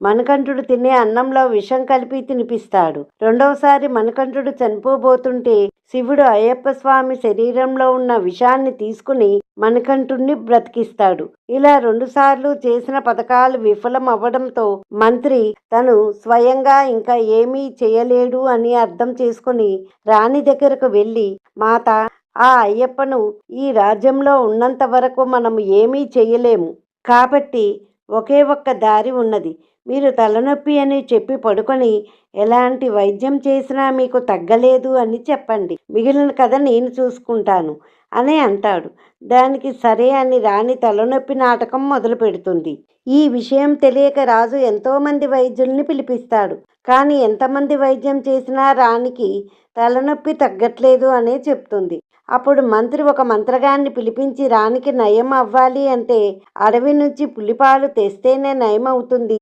మణికంఠుడు తినే అన్నంలో విషం కలిపి తినిపిస్తాడు. రెండవసారి మణికంఠుడు చనిపోబోతుంటే శివుడు అయ్యప్ప స్వామి శరీరంలో ఉన్న విషాన్ని తీసుకుని మణికంఠుణ్ణి బ్రతికిస్తాడు. ఇలా 2 సార్లు చేసిన పథకాలు విఫలం అవ్వడంతో మంత్రి తను స్వయంగా ఇంకా ఏమీ చేయలేడు అని అర్థం చేసుకుని రాణి దగ్గరకు వెళ్ళి, మాత, ఆ అయ్యప్పను ఈ రాజ్యంలో ఉన్నంత వరకు మనం ఏమీ చేయలేము. కాబట్టి ఒకే ఒక్క దారి ఉన్నది. మీరు తలనొప్పి అని చెప్పి పడుకొని ఎలాంటి వైద్యం చేసినా మీకు తగ్గలేదు అని చెప్పండి. మిగిలిన కథ నేను చూసుకుంటాను అని అంటాడు. దానికి సరే అని రాణి తలనొప్పి నాటకం మొదలు పెడుతుంది. ఈ విషయం తెలియక రాజు ఎంతోమంది వైద్యుల్ని పిలిపిస్తాడు. కానీ ఎంతమంది వైద్యం చేసినా రాణికి తలనొప్పి తగ్గట్లేదు అనే చెప్తుంది. అప్పుడు మంత్రి ఒక మంత్రగాన్ని పిలిపించి రాణికి నయం అవ్వాలి అంటే అడవి నుంచి పులిపాలు తెస్తేనే నయం అవుతుంది